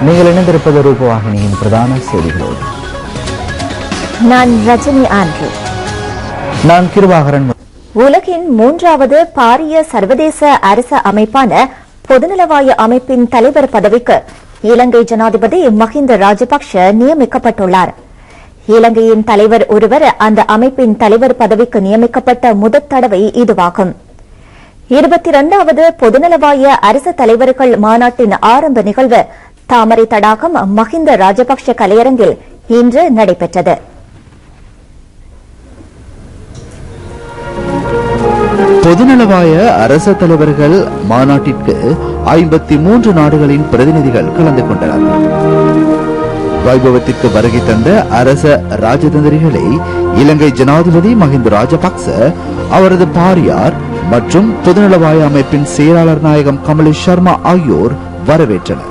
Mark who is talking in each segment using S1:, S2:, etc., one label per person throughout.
S1: நீங்கள் இணைந்திருப்பது ரூபவாகினியின் பிரதான செய்திகளோடு.
S2: நான் ரஜினி ஆண்ட்ரூ.
S1: நான் கிருபாகரன்.
S2: உலகின் 3வது பாரிய சர்வதேச அரச அமைப்பான பொதுநலவாய அமைப்பின் தலைவர் பதவிக்கு இலங்கை ஜனாதிபதி மஹிந்த ராஜபக்ஷ நியமிக்கப்பட்டுள்ளார். இலங்கையின் தலைவர் ஒருவர் அந்த அமைப்பின் தலைவர் பதவிக்கு நியமிக்கப்பட்ட முதல் தடவை இதுவாகும். 22வது பொதுநலவாய அரசு தலைவர்கள் மாநாட்டின் ஆரம்ப நிகழ்வு தாமரை தடாகம் மஹிந்த ராஜபக்ஷ கலையரங்கில் இன்று நடைபெற்றது.
S3: பொதுநலவாய அரச தலைவர்கள் மாநாட்டிற்கு 53 நாடுகளின் பிரதிநிதிகள் கலந்து கொண்டனர். வைபவத்திற்கு வருகை தந்த அரச ராஜதந்திரிகளை இலங்கை ஜனாதிபதி மஹிந்த ராஜபக்ச, அவரது பாரியார் மற்றும் பொதுநலவாய அமைப்பின் செயலாளர் நாயகம் கமலேஷ் சர்மா ஆகியோர் வரவேற்றனர்.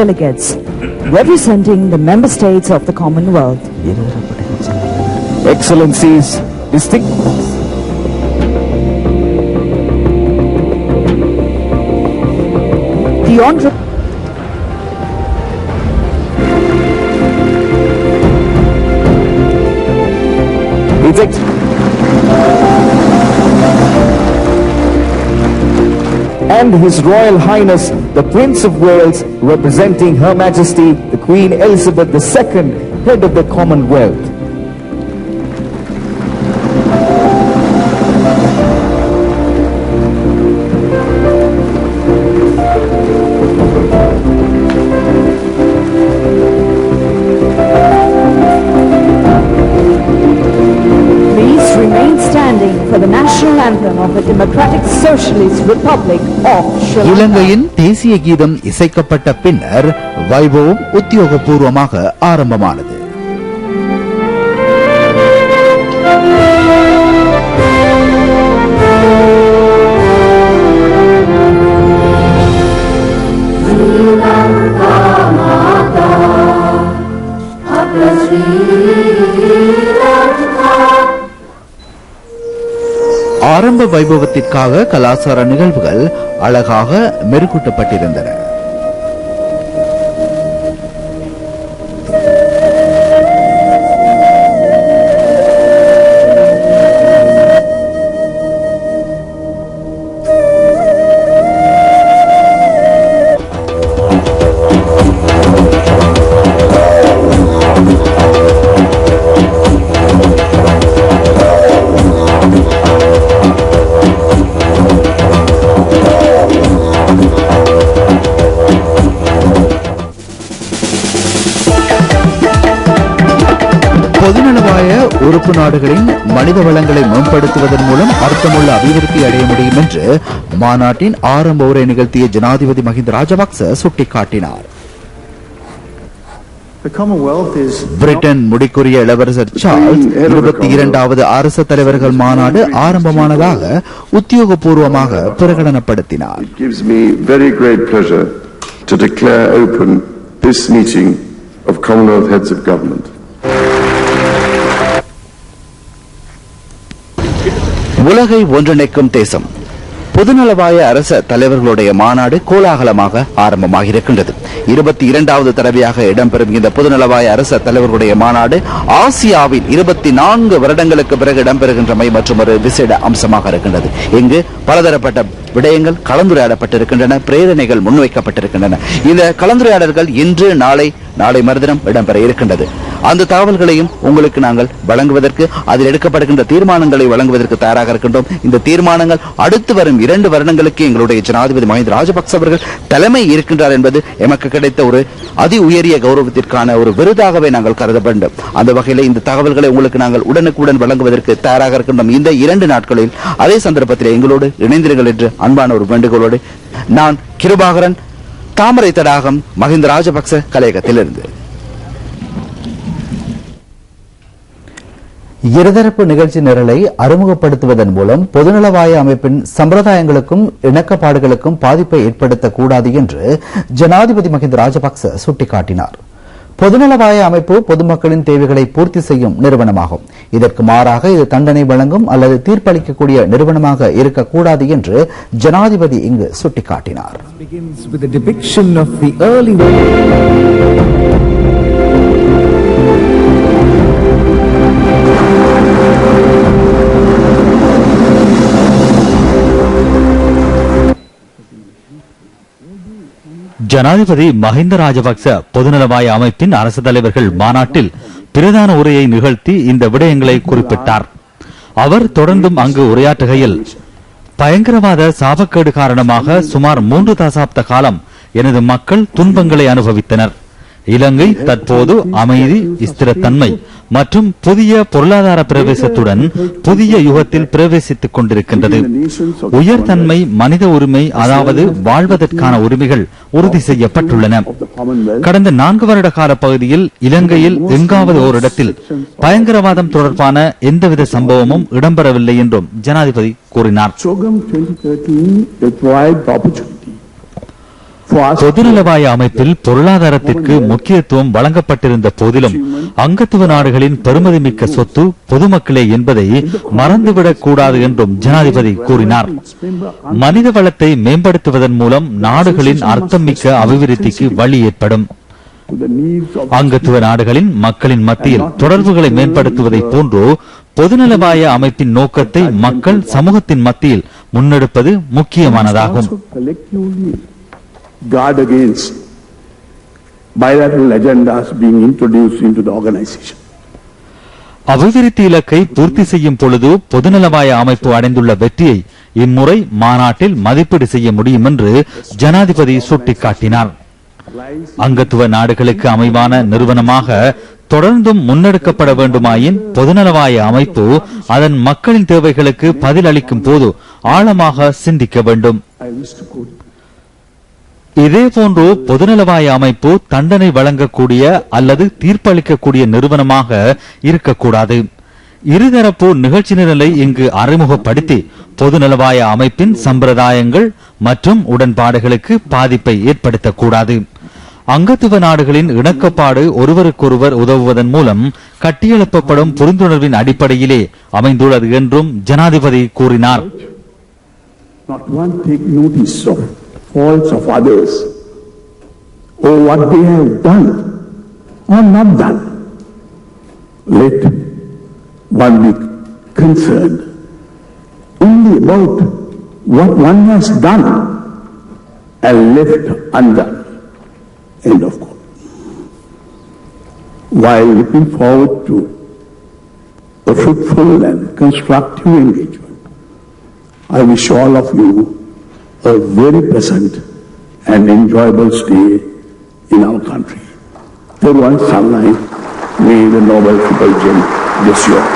S4: Delegates representing the member states of the Commonwealth,
S5: Excellencies, distinguished
S4: the Honorable
S5: and His Royal Highness the Prince of Wales, representing Her Majesty the Queen Elizabeth II, Head of the Commonwealth.
S4: please remain standing for the national anthem of the Democratic Socialist Republic of Sri Lanka.
S3: இலங்கையின் தேசிய கீதம் இசைக்கப்பட்ட பின்னர் வைபவம் உத்தியோகபூர்வமாக ஆரம்பமானது. ஆரம்ப வைபவத்திற்காக கலாச்சார நிகழ்வுகள் அழகாக மெருகூட்டப்பட்டிருந்தன. பொதுநலவாய உறுப்பு நாடுகளின் மனித வளங்களை மேம்படுத்துவதன் மூலம் அர்த்தமுள்ள அபிவிருத்தி அடைய முடியும் என்று மாநாட்டின் ஆரம்ப உரை நிகழ்த்திய ஜனாதிபதி மஹிந்த ராஜபக்ச சுட்டிக்காட்டினார். பிரிட்டன் முடிக்குரிய இளவரசர் சார்ல்ஸ் 22வது அரச தலைவர்கள் மாநாடு ஆரம்பமானதாக உத்தியோகபூர்வமாக பிரகடனப்படுத்தினார்.
S6: to declare open this meeting of Commonwealth Heads of Government.
S3: உலகை ஒன்றிணைக்கும் தேசம் பொதுநலவாய அரச தலைவர்களுடைய மாநாடு கோலாகலமாக ஆரம்பமாகியிருக்கின்றது. 22வது தடவையாக இடம்பெறும் இந்த பொதுநலவாய அரச தலைவர்களுடைய மாநாடு ஆசியாவில் 24 வருடங்களுக்கு பிறகு இடம்பெறுகின்றமை மற்றும் ஒரு விசேட அம்சமாக இருக்கின்றது. இங்கு பலதரப்பட்ட விடயங்கள் கலந்துரையாடப்பட்டிருக்கின்றன, பிரேரணைகள் முன்வைக்கப்பட்டிருக்கின்றன. இந்த கலந்துரையாடல்கள் இன்று நாளை மறுதினம் இடம்பெற இருக்கின்றது. அந்த தகவல்களையும் உங்களுக்கு நாங்கள் வழங்குவதற்கு, அதில் எடுக்கப்படுகின்ற தீர்மானங்களை வழங்குவதற்கு தயாராக இருக்கின்றோம். இந்த தீர்மானங்கள் அடுத்து வரும் 2 வருடங்களுக்கு எங்களுடைய ஜனாதிபதி மஹிந்த ராஜபக்ச அவர்கள் தலைமை இருக்கின்றார் என்பது எமக்கு கிடைத்த ஒரு அதி உயரிய கௌரவத்திற்கான ஒரு விருதாகவே நாங்கள் கருத வேண்டும். அந்த வகையில் இந்த தகவல்களை உங்களுக்கு நாங்கள் உடனுக்குடன் வழங்குவதற்கு தயாராக இருக்கின்றோம். இந்த 2 நாட்களில் அதே சந்தர்ப்பத்தில் எங்களோடு இணைந்தீர்கள் என்று அன்பான ஒரு வேண்டுகோளோடு நான் கிருபாகரன், தாமரை தடாகம், மஹிந்த ராஜபக்ச கலையகத்திலிருந்து.
S1: இருதரப்பு நிகழ்ச்சி நிரலை அறிமுகப்படுத்துவதன் மூலம் பொதுநலவாய அமைப்பின் சம்பிரதாயங்களுக்கும் இணக்கப்பாடுகளுக்கும் பாதிப்பை ஏற்படுத்தக்கூடாது என்று ஜனாதிபதி மஹிந்த ராஜபக்ச சுட்டிக்காட்டினார். பொதுநலவாய அமைப்பு பொதுமக்களின் தேவைகளை பூர்த்தி செய்யும் நிறுவனமாகும். இதற்கு மாறாக இது தண்டனை வழங்கும் அல்லது தீர்ப்பளிக்கக்கூடிய நிறுவனமாக இருக்கக்கூடாது என்று ஜனாதிபதி இங்கு சுட்டிக்காட்டினார்.
S7: ஜனாதிபதி மஹிந்த ராஜபக்ச பொதுநலவாய அமைப்பின் அரசு தலைவர்கள் மாநாட்டில் பிரதான உரையை நிகழ்த்தி இந்த விடயங்களை குறிப்பிட்டார். அவர் தொடர்ந்தும் அங்கு உரையாற்றுகையில், பயங்கரவாத சாபக்கேடு காரணமாக சுமார் 3 தசாப்த காலம் எனது மக்கள் துன்பங்களை அனுபவித்தனர். இலங்கை தற்போது அமைதி, ஸ்திரத்தன்மை மற்றும் புதிய பொருளாதார பிரவேசத்துடன் புதிய யுகத்தில் பிரவேசித்துக் கொண்டிருக்கின்றது. உயர்தன்மை, மனித உரிமை, அதாவது வாழ்வதற்கான உரிமைகள் உறுதி செய்யப்பட்டுள்ளன. கடந்த 4 வருட கால பகுதியில் இலங்கையில் எங்காவது ஓரிடத்தில் பயங்கரவாதம் தொடர்பான எந்தவித சம்பவமும் இடம்பெறவில்லை என்றும் ஜனாதிபதி கூறினார். பொதுநலவாய அமைப்பில் பொருளாதாரத்திற்கு முக்கியத்துவம் வழங்கப்பட்டிருந்த போதிலும் அங்கத்துவ நாடுகளின் பெருமதிமிக்க சொத்து பொதுமக்களே என்பதை மறந்துவிடக் கூடாது என்றும் ஜனாதிபதி கூறினார். மனித வளத்தை மேம்படுத்துவதன் மூலம் நாடுகளின் அர்த்தமிக்க அபிவிருத்திக்கு வழி ஏற்படும். அங்கத்துவ நாடுகளின் மக்களின் மத்தியில் தொடர்புகளை மேம்படுத்துவதை போன்று பொதுநலவாய அமைப்பின் நோக்கத்தை மக்கள் சமூகத்தின் மத்தியில் முன்னெடுப்பது முக்கியமானதாகும்.
S6: Guard against bilateral agendas being introduced into the organization.
S7: அபிவிருத்தி இலக்கை பூர்த்தி செய்யும் பொழுது பொதுநலவாய அமைப்பு அடைந்துள்ள வெற்றியை இம்முறை மாநாட்டில் மதிப்பீடு செய்ய முடியும் என்று ஜனாதிபதி சுட்டிக்காட்டினார். அங்கத்துவ நாடுகளுக்கு அமைவான நிறுவனமாக தொடர்ந்தும் முன்னெடுக்கப்பட வேண்டுமாயின் பொதுநலவாய அமைப்பு அதன் மக்களின் தேவைகளுக்கு பதில் அளிக்கும் போது ஆழமாக சிந்திக்க வேண்டும். இதேபோன்று பொதுநலவாய அமைப்பு தண்டனை வழங்கக்கூடிய அல்லது தீர்ப்பளிக்கக்கூடிய நிறுவனமாக இருக்கக்கூடாது. இருதரப்பு நிகழ்ச்சி நிரலை இங்கு அறிமுகப்படுத்தி பொதுநலவாய அமைப்பின் சம்பிரதாயங்கள் மற்றும் உடன்பாடுகளுக்கு பாதிப்பை ஏற்படுத்தக்கூடாது. அங்கத்துவ நாடுகளின் இணக்கப்பாடு ஒருவருக்கொருவர் உதவுவதன் மூலம் கட்டியெழுப்பப்படும் புரிந்துணர்வின் அடிப்படையிலே அமைந்துள்ளது என்றும் ஜனாதிபதி கூறினார்.
S6: Faults of others, or what they have done or not done. Let one be concerned only about what one has done and left undone. End of quote. While looking forward to a fruitful and constructive engagement, I wish all of you a very pleasant and enjoyable stay in our country. Thirwan Salnai, may the Nobel Triple Gem bless you all.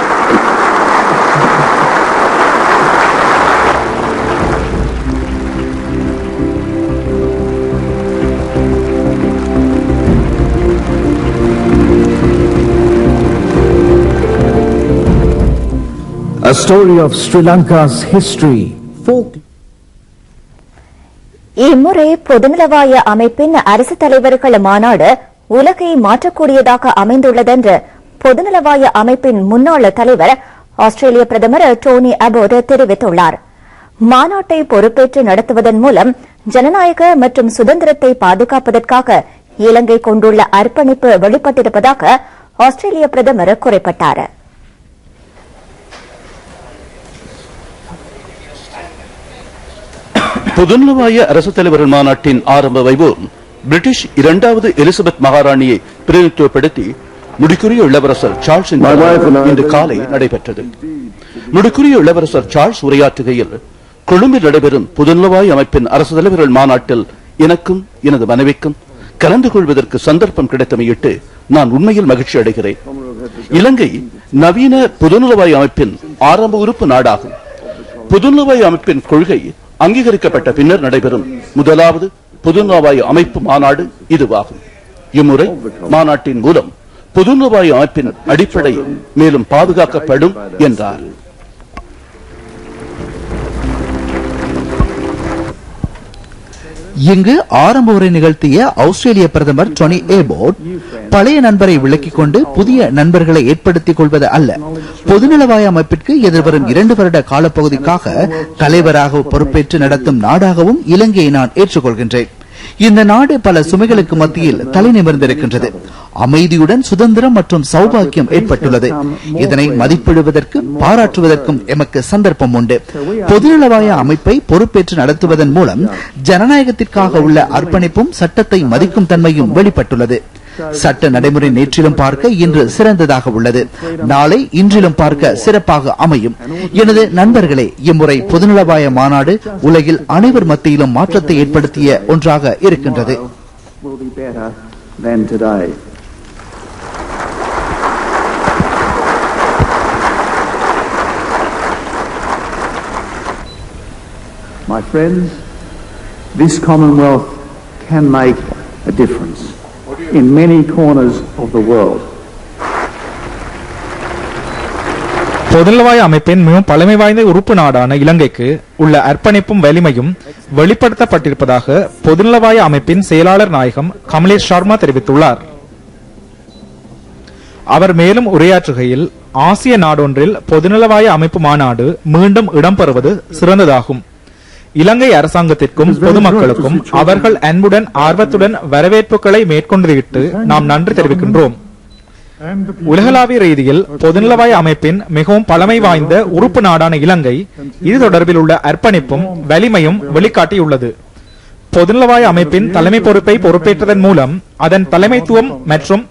S5: A story of Sri Lanka's history, folk.
S2: இம்முறை பொதுநலவாய அமைப்பின் அரசு தலைவர்கள் மாநாடு உலகை மாற்றக்கூடியதாக அமைந்துள்ளதென்று பொதுநலவாய அமைப்பின் முன்னாள் தலைவர் ஆஸ்திரேலிய பிரதமர் டோனி அபோட் தெரிவித்துள்ளார். மாநாட்டை பொறுப்பேற்று நடத்துவதன் மூலம் ஜனநாயக மற்றும் சுதந்திரத்தை பாதுகாப்பதற்காக இலங்கை கொண்டுள்ள அர்ப்பணிப்பு வெளிப்பட்டிருப்பதாக ஆஸ்திரேலிய பிரதமர் குறிப்பிட்டார்.
S8: பொதுநலவாய அரசு தலைவர்கள் மாநாட்டின் ஆரம்ப வைபவம் பிரிட்டிஷ் இரண்டாவது எலிசபெத் மகாராணியை பிரதிநிதித்துவப்படுத்தி முடிக்குரிய இளவரசர் சார்ல்ஸ் இன்று காலை நடைபெற்றது. முடிக்குரிய இளவரசர் சார்ல்ஸ் உரையாற்றுகையில், கொழும்பில் நடைபெறும் பொதுநலவாய அமைப்பின் அரசு தலைவர்கள் மாநாட்டில் எனக்கும் எனது மனைவிக்கும் கலந்து கொள்வதற்கு சந்தர்ப்பம் கிடைத்தமையிட்டு நான் உண்மையில் மகிழ்ச்சி அடைகிறேன். இலங்கை நவீன பொதுநலவாய அமைப்பின் ஆரம்ப உறுப்பு நாடாகும். பொதுநலவாய அமைப்பின் கொள்கை அங்கீகரிக்கப்பட்ட பின்னர் நடைபெறும் முதலாவது பொதுநலவாய அமைப்பு மாநாடு இதுவாகும். இம்முறை மாநாட்டின் மூலம் பொதுநலவாய அமைப்பின் அடிப்படை மேலும் பாதுகாக்கப்படும் என்றார்.
S3: இங்கு ஆரம்ப உரை நிகழ்த்திய ஆஸ்திரேலிய பிரதமர் டோனி அபோட், பழைய நண்பரை விலக்கிக் கொண்டு புதிய நண்பர்களை ஏற்படுத்திக் கொள்வது அல்ல, பொதுநலவாய அமைப்பிற்கு எதிர்வரும் 2 வருட காலப்பகுதிக்காக தலைவராக பொறுப்பேற்று நடத்தும் நாடாகவும் இலங்கையை நான் ஏற்றுக்கொள்கின்றேன். இந்த நாடு பல சுமைகளுக்கு மத்தியில் தலை நிமிர்ந்திருக்கின்றது. அமைதியுடன் சுதந்திரம் மற்றும் சௌபாக்கியம் ஏற்பட்டுள்ளது. இதனை மதிப்பிடுவதற்கும் பாராட்டுவதற்கும் எமக்கு சந்தர்ப்பம் உண்டு. பொதுநலவாய அமைப்பை பொறுப்பேற்று நடத்துவதன் மூலம் ஜனநாயகத்திற்காக உள்ள அர்ப்பணிப்பும் சட்டத்தை மதிக்கும் தன்மையும் வெளிப்பட்டுள்ளது. சட்ட நடைமுறை நேற்றிலும் பார்க்க இன்று சிறந்ததாக உள்ளது. நாளை இன்றிலும் பார்க்க சிறப்பாக அமையும். எனது நண்பர்களே, இம்முறை பொதுநலவாய மாநாடு உலகில் அனைவர் மத்தியிலும் மாற்றத்தை ஏற்படுத்திய ஒன்றாக இருக்கின்றது.
S6: My friends, this Commonwealth can make a difference in many corners of the world.
S9: பொதுநலவாய அமைப்பின் மிகவும் பழமை வாய்ந்த உறுப்பு நாடான இலங்கைக்கு உள்ள அர்ப்பணிப்பும் வலிமையும் வெளிப்படுத்தப்பட்டிருப்பதாக பொதுநலவாய அமைப்பின் செயலாளர் நாயகம் கமலேஷ் சர்மா தெரிவித்துள்ளார். அவர் மேலும் உரையாற்றுகையில், ஆசிய நாடொன்றில் பொதுநலவாய அமைப்பு மாநாடு மீண்டும் இடம்பெறுவது சிறந்ததாகும். இலங்கை அரசாங்கத்திற்கும் பொதுமக்களுக்கும் அவர்கள் அன்புடன் ஆர்வத்துடன் வரவேற்புகளை மேற்கொண்டதையிட்டு நாம் நன்றி தெரிவிக்கின்றோம். உலகளாவிய ரீதியில் பொதுநலவாய அமைப்பின் மிகவும் பழமை வாய்ந்த உறுப்பு நாடான இலங்கை இது தொடர்பில் உள்ள அர்ப்பணிப்பும் வலிமையும் வெளிக்காட்டியுள்ளது. பொதுநலவாய அமைப்பின் தலைமை பொறுப்பை பொறுப்பேற்றதன் மூலம் அதன் தலைமைத்துவம் மற்றும்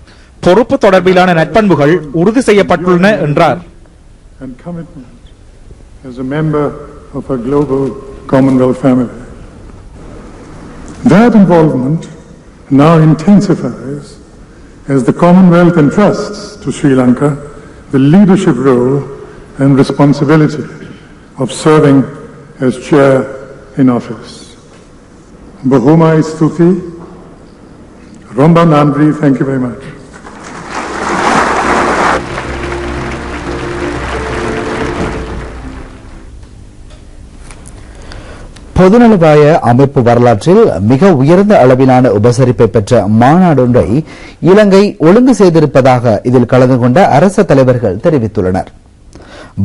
S9: பொறுப்பு தொடர்பிலான நற்பண்புகள் உறுதி செய்யப்பட்டுள்ளன என்றார்.
S10: Commonwealth family. That involvement now intensifies as the Commonwealth entrusts to Sri Lanka the leadership role and responsibility of serving as chair in office. Bahumai Stuti, Romba Nandri, thank you very much.
S1: பொதுநலவாய அமைப்பு வரலாற்றில் மிக உயர்ந்த அளவிலான உபசரிப்பை பெற்ற மாநாடொன்றை இலங்கை ஒழுங்கு செய்திருப்பதாக இதில் கலந்து கொண்ட அரச தலைவர்கள் தெரிவித்துள்ளனர்.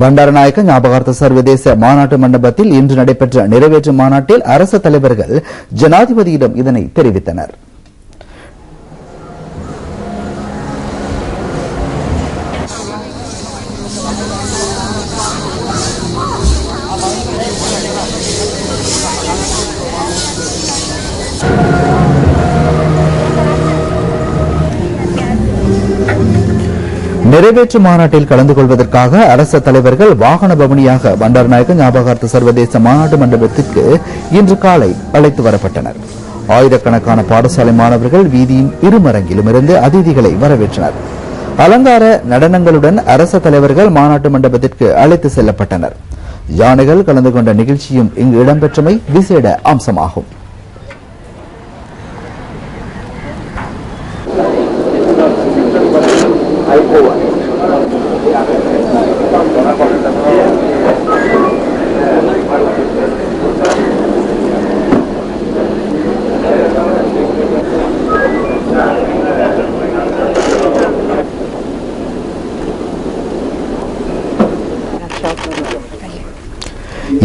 S1: பண்டாரநாயக்க ஞாபகார்த்த சர்வதேச மாநாட்டு மண்டபத்தில் இன்று நடைபெற்ற நிறைவேற்று மாநாட்டில் அரச தலைவர்கள் ஜனாதிபதியிடம் இதனை தெரிவித்தனர். நிறைவேற்று மாநாட்டில் கலந்து கொள்வதற்காக அரச தலைவர்கள் வாகன பவனியாக பண்டாரநாயக்க ஞாபகார்த்த சர்வதேச மாநாட்டு மண்டபத்திற்கு இன்று காலை அழைத்து வரப்பட்டனர். ஆயிரக்கணக்கான பாடசாலை மாணவர்கள் வீதியின் இருமரங்கிலும் இருந்து அதிதிகளை வரவேற்றனர். அலங்கார நடனங்களுடன் அரச தலைவர்கள் மாநாட்டு மண்டபத்திற்கு அழைத்து செல்லப்பட்டனர். யானைகள் கலந்து கொண்ட நிகழ்ச்சியும் இங்கு இடம்பெற்றமை விசேட அம்சமாகும்.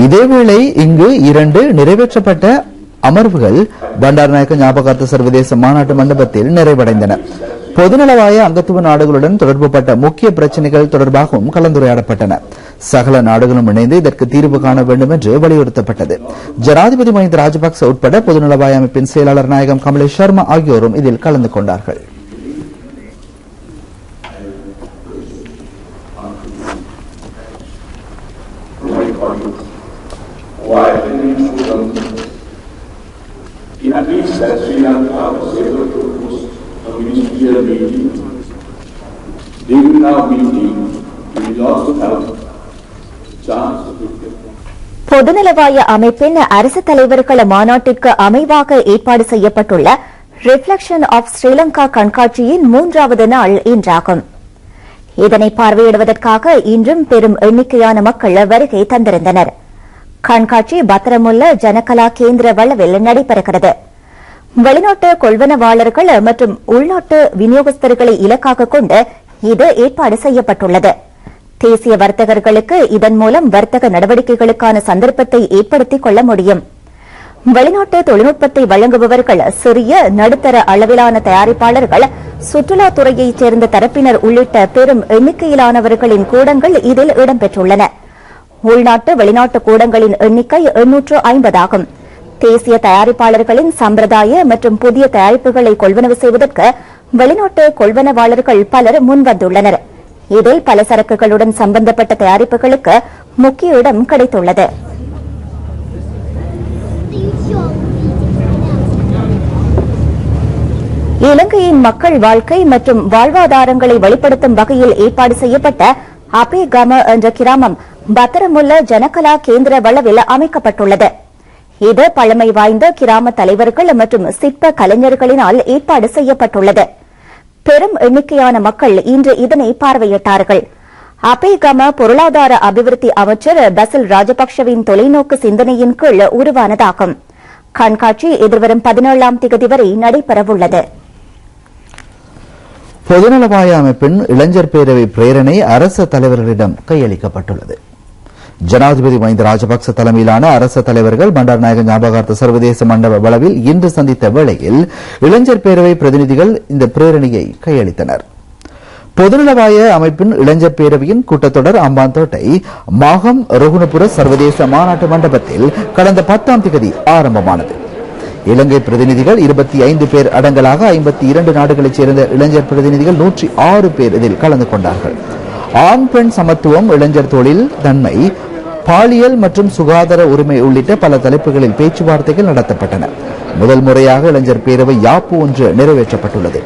S1: இதேவேளை இங்கு 2 நிறைவேற்றப்பட்ட அமர்வுகள் பண்டாரநாயக்க ஞாபகார்த்த சர்வதேச மாநாட்டு மண்டபத்தில் நிறைவடைந்தன. பொதுநலவாய அங்கத்துவ நாடுகளுடன் தொடர்புபட்ட முக்கிய பிரச்சினைகள் தொடர்பாகவும் கலந்துரையாடப்பட்டன. சகல நாடுகளும் இணைந்து இதற்கு தீர்வு காண வேண்டும் என்று வலியுறுத்தப்பட்டது. ஜனாதிபதி மஹிந்த ராஜபக்ச உட்பட பொதுநலவாய அமைப்பின் செயலாளர் நாயகம் கமலேஷ் சர்மா ஆகியோரும் இதில் கலந்து கொண்டார்கள்.
S6: At least that Sri Lanka was able to host a ministerial meeting. During our meeting, we also have a chance to discuss.
S2: பொதுநலவாய அமைப்பின் அரசு தலைவர்கள் மாநாட்டிற்கு அமைவாக ஏற்பாடு செய்யப்பட்டுள்ள ரிஃப்ளெக்ஷன் ஆஃப் ஸ்ரீலங்கா கண்காட்சியின் 3வது நாள் இன்றாகும். இதனை பார்வையிடுவதற்காக இன்றும் பெரும் எண்ணிக்கையான மக்கள் வருகை தந்திருந்தனர். கண்காட்சி பத்திரமுல்ல ஜனகலா கேந்திர வளவில் நடைபெறுகிறது. வெளிநாட்டு கொள்வனவாளர்கள் மற்றும் உள்நாட்டு விநியோகஸ்தர்களை இலக்காக கொண்டு இது ஏற்பாடு செய்யப்பட்டுள்ளது. தேசிய வர்த்தகர்களுக்கு இதன் மூலம் வர்த்தக நடவடிக்கைகளுக்கான சந்தர்ப்பத்தை ஏற்படுத்திக் கொள்ள முடியும். வெளிநாட்டு தொழில்நுட்பத்தை வழங்குபவர்கள், சிறிய நடுத்தர அளவிலான தயாரிப்பாளர்கள், சுற்றுலாத்துறையைச் சேர்ந்த தரப்பினர் உள்ளிட்ட பெரும் எண்ணிக்கையிலானவர்களின் கூடங்கள் இதில் இடம்பெற்றுள்ளன. உள்நாட்டு வெளிநாட்டு கூடங்களின் எண்ணிக்கை 850 ஆகும். தேசிய தயாரிப்பாளர்களின் சம்பிரதாய மற்றும் புதிய தயாரிப்புகளை கொள்வனவு செய்வதற்கு வெளிநாட்டு கொள்வனவாளர்கள் பலர் முன்வந்துள்ளனர். இதில் பல சரக்குகளுடன் சம்பந்தப்பட்ட தயாரிப்புகளுக்கு முக்கிய இடம் கிடைத்துள்ளது. இலங்கையின் மக்கள் வாழ்க்கை மற்றும் வாழ்வாதாரங்களை வெளிப்படுத்தும் வகையில் ஏற்பாடு செய்யப்பட்ட அபேகம என்ற கிராமம் பத்திரமுல்ல ஜனகலா கேந்திர வளவில் அமைக்கப்பட்டுள்ளது. இது பழமை வாய்ந்த கிராம தலைவர்கள் மற்றும் சிற்ப கலைஞர்களினால் ஏற்பாடு செய்யப்பட்டுள்ளது. பெரும் எண்ணிக்கையான மக்கள் இன்று இதனை பார்வையிட்டார்கள். அபேகம பொருளாதார அபிவிருத்தி அமைச்சர் பசில் ராஜபக்சவின் தொலைநோக்கு சிந்தனையின் கீழ் உருவானதாகும். கண்காட்சி எதிர்வரும் 17ஆம் தேதி வரை நடைபெறவுள்ளது.
S1: பொதுநலவாய அமைப்பின் இளைஞர் பேரவை பிரேரணை அரச தலைவர்களிடம் கையளிக்கப்பட்டுள்ளது. ஜனாதிபதி மஹிந்த ராஜபக்ச தலைமையிலான அரச தலைவர்கள் பண்டாரநாயக ஞாபகார்த்த சர்வதேச மண்டப வளவில் இன்று சந்தித்த வேளையில் இளைஞர் பேரவை பிரதிநிதிகள் இந்த பிரேரணையை கையளித்தனர். பொதுநலவாய அமைப்பின் இளைஞர் பேரவையின் கூட்டத்தொடர் அம்பாந்தோட்டை மாகம் ரகுணபுர சர்வதேச மாநாட்டு மண்டபத்தில் கடந்த 10ஆம் தேதி ஆரம்பமானது. இலங்கை பிரதிநிதிகள் 25 பேர் அடங்கலாக 52 நாடுகளைச் சேர்ந்த இளைஞர் பிரதிநிதிகள் 106 பேர் இதில் கலந்து கொண்டார்கள். ஆண் பெண் சமத்துவம், இளைஞர் தொழில் தன்மை, பாலியல் மற்றும் சுகாதார உரிமை உள்ளிட்ட பல தலைப்புகளில் பேச்சுவார்த்தைகள் நடத்தப்பட்டன. முதல் முறையாக இளைஞர் பேரவை யாப்பு ஒன்று நிறைவேற்றப்பட்டுள்ளது.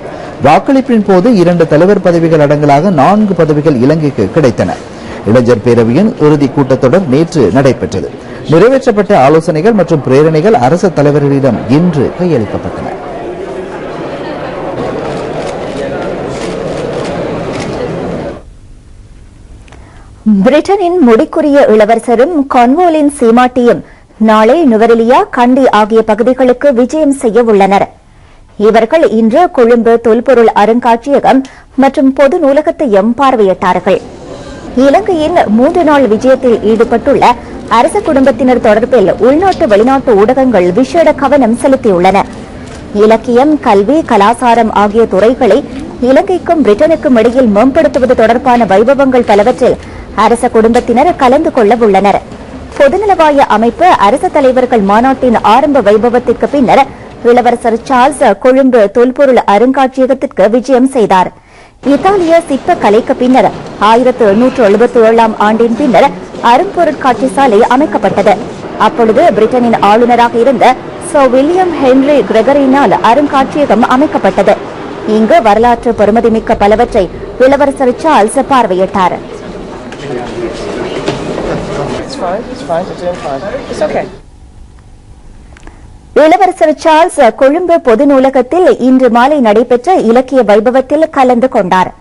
S1: வாக்களிப்பின் போது 2 தலைவர் பதவிகள் அடங்கலாக 4 பதவிகள் இலங்கைக்கு கிடைத்தன. இளைஞர் பேரவையின் இறுதி கூட்டத்தொடர் நேற்று நடைபெற்றது. நிறைவேற்றப்பட்ட ஆலோசனைகள் மற்றும் பிரேரணைகள் அரசு தலைவர்களிடம் இன்று கையளிக்கப்பட்டன.
S2: பிரிட்டனின் முடிக்குரிய இளவரசரும் கார்ன்வாலின் சீமாட்டியும் நாளை நுவரெலியா, கண்டி ஆகிய பகுதிகளுக்கு விஜயம் செய்ய உள்ளனர். இவர்கள் இன்று கொழும்பு தொல்பொருள் அருங்காட்சியகம் மற்றும் பொது நூலகத்தையும் பார்வையிட்டார்கள். இலங்கையின் 3 நாள் விஜயத்தில் ஈடுபட்டுள்ள அரச குடும்பத்தினர் தொடர்பில் உள்நாட்டு வெளிநாட்டு ஊடகங்கள் விசேட கவனம் செலுத்தியுள்ளன. இலக்கியம், கல்வி, கலாசாரம் ஆகிய துறைகளை இலங்கைக்கும் பிரிட்டனுக்கும் இடையில் மேம்படுத்துவது தொடர்பான வைபவங்கள் பலவற்றில் அரச குடும்பத்தினர் கலந்து கொள்ள உள்ளனர். பொதுநலவாய அமைப்பு அரச தலைவர்கள் மாநாட்டின் ஆரம்ப வைபவத்திற்கு பின்னர் இளவரசர் சார்ல்ஸ் கொழும்பு தொல்பொருள் அருங்காட்சியகத்திற்கு விஜயம் செய்தார். இத்தாலிய சிற்ப கலைக்கு பின்னர் 1877ஆம் ஆண்டின் பின்னர் அரும்பொருட்காட்சி சாலை அமைக்கப்பட்டது. அப்பொழுது பிரிட்டனின் ஆளுநராக இருந்த சர் வில்லியம் ஹென்றி கிரெகரினால் அருங்காட்சியகம் அமைக்கப்பட்டது. இங்கு வரலாற்று பெருமதிமிக்க பலவற்றை இளவரசர் சார்ல்ஸ் பார்வையிட்டார். இளவரசர் சார்ல்ஸ் கொழும்பு பொது நூலகத்தில் இன்று மாலை நடைபெற்ற இலக்கிய வைபவத்தில் கலந்து கொண்டார்.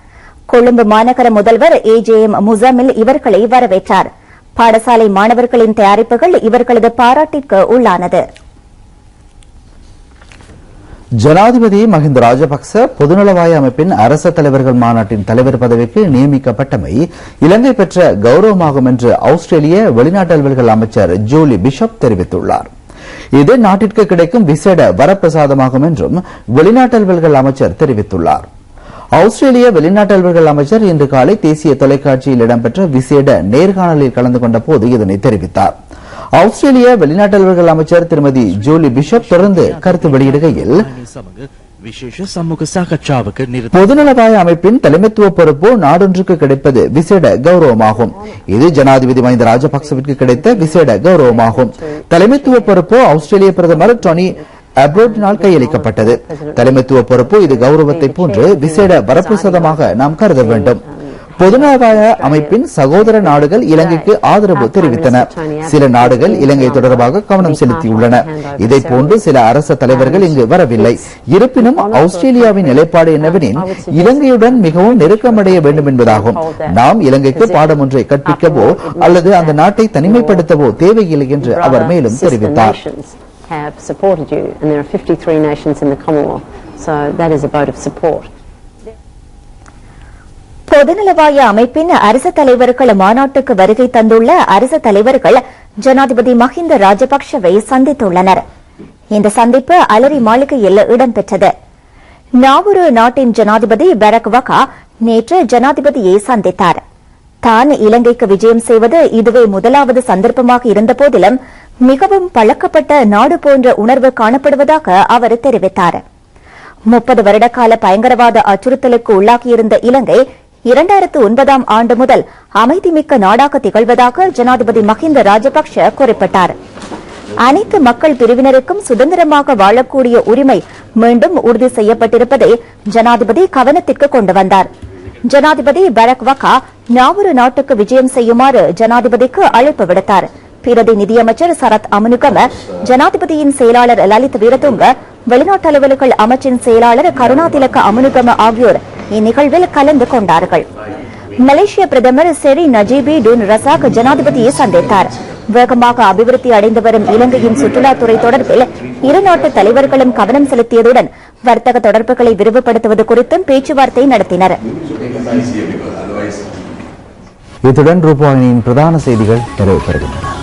S2: கொழும்பு மாநகர முதல்வர் AJM முசாமில் இவர்களை வரவேற்றார். பாடசாலை மாணவர்களின் தயாரிப்புகள் இவர்களது பாராட்டிற்கு உள்ளானது.
S1: ஜனாதிபதி மஹிந்த ராஜபக்ச பொதுநலவாய அமைப்பின் அரச தலைவர்கள் மாநாட்டின் தலைவர் பதவிக்கு நியமிக்கப்பட்டமை இலங்கை பெற்ற கௌரவமாகும் என்று ஆஸ்திரேலிய வெளிநாட்டு அலுவல்கள் அமைச்சர் ஜூலி பிஷப் தெரிவித்துள்ளார். இது நாட்டிற்கு கிடைக்கும் விசேட வரப்பிரசாதமாகும் என்றும் வெளிநாட்டு அலுவல்கள் அமைச்சர் தெரிவித்துள்ளார். ஆஸ்திரேலிய வெளிநாட்டு அலுவல்கள் அமைச்சர் இன்று காலை தேசிய தொலைக்காட்சியில் இடம்பெற்ற விசேட நேர்காணலில் கலந்து கொண்ட போது இதனை தெரிவித்தார். ஆஸ்திரேலிய வெளிநாட்டு அலுவல்கள் அமைச்சர் திருமதி ஜூலி பிஷப் தொடர்ந்து கருத்து வெளியிடுகையில் பொதுநலவாய அமைப்பின் தலைமைத்துவ பொறுப்பு நாடொன்றுக்கு கிடைப்பது விசேட கௌரவமாகும். இது ஜனாதிபதி மஹிந்த ராஜபக்சவிற்கு கிடைத்த விசேட கௌரவமாகும். தலைமைத்துவ பொறுப்பு ஆஸ்திரேலிய பிரதமர் டொனி அப்ரோடினால் கையளிக்கப்பட்டது. தலைமைத்துவ பொறுப்பு இது கௌரவத்தை போன்று விசேட வரப்பிரசாதமாக நாம் கருத வேண்டும். பொதுநலவாய அமைப்பின் சகோதர நாடுகள் இலங்கைக்கு ஆதரவு தெரிவித்தன. சில நாடுகள் இலங்கை தொடர்பாக கவனம் செலுத்தியுள்ளன. இதை போன்று சில அரச தலைவர்கள் இங்கு வரவில்லை. இருப்பினும் ஆஸ்திரேலியாவின் நிலைப்பாடு என்னவெனில் இலங்கையுடன் மிகவும் நெருக்கமடைய வேண்டும் என்பதாகும். நாம் இலங்கைக்கு பாடம் ஒன்றை கற்பிக்கவோ அல்லது அந்த நாட்டை தனிமைப்படுத்தவோ தேவையில்லை என்று அவர் மேலும் தெரிவித்தார்.
S11: have supported you, and there are 53 nations in the Commonwealth, so that is a vote of support.
S2: பொதுநலவாய அமைப்பின் அரச தலைவர்கள் மாநாட்டுக்கு வருகை தந்துள்ள அரச தலைவர்கள் ஜனாதிபதி மஹிந்த ராஜபக்சவை சந்தித்துள்ளனர். இந்த சந்திப்பு அலரி மாளிகையில் இடம்பெற்றது. நாவூரு நாட்டின் ஜனாதிபதி பரக் வகா நேற்று ஜனாதிபதியை சந்தித்தார். தான் இலங்கைக்கு விஜயம் செய்வது இதுவே முதலாவது சந்தர்ப்பமாக இருந்தபோதிலும் மிகவும் பழக்கப்பட்ட நாடு போன்ற உணர்வு காணப்படுவதாக அவர் தெரிவித்தார். 30 வருட கால பயங்கரவாத அச்சுறுத்தலுக்கு உள்ளாகியிருந்த இலங்கை 2009ஆம் ஆண்டு முதல் அமைதிமிக்க நாடாக திகழ்வதாக ஜனாதிபதி மஹிந்த ராஜபக்ச குறிப்பிட்டார். அனைத்து மக்கள் பிரிவினருக்கும் சுதந்திரமாக வாழக்கூடிய உரிமை மீண்டும் உறுதி செய்யப்பட்டிருப்பதை ஜனாதிபதி கவனத்திற்கு கொண்டு வந்தார். ஜனாதிபதி பரக் வகா நாவூரு நாட்டுக்கு விஜயம் செய்யுமாறு ஜனாதிபதிக்கு அழைப்பு விடுத்தார். பிரதி நிதியமைச்சர் சரத் அமுனுகம, ஜனாதிபதியின் செயலாளர் லலித் வீரதுங்க, வெளிநாட்டு அலுவல்கள் அமைச்சின் செயலாளர் கருணாதிலக்க அமுனுகம ஆகியோர் இந்நிகழ்வில் கலந்து கொண்டார்கள். மலேசிய பிரதமர் செரி நஜீபி டூன் ரசாக் ஜனாதிபதியை சந்தித்தார். வேகமாக அபிவிருத்தி அடைந்து வரும் இலங்கையின் சுற்றுலாத்துறை தொடர்பில் இரு நாட்டு தலைவர்களும் கவனம் செலுத்தியதுடன் வர்த்தக தொடர்புகளை விரிவுபடுத்துவது குறித்தும் பேச்சுவார்த்தை நடத்தினர்.
S1: இத்துடன் ரூபாயினியின் பிரதான செய்திகள் நிறைவு பெறுகின்றன.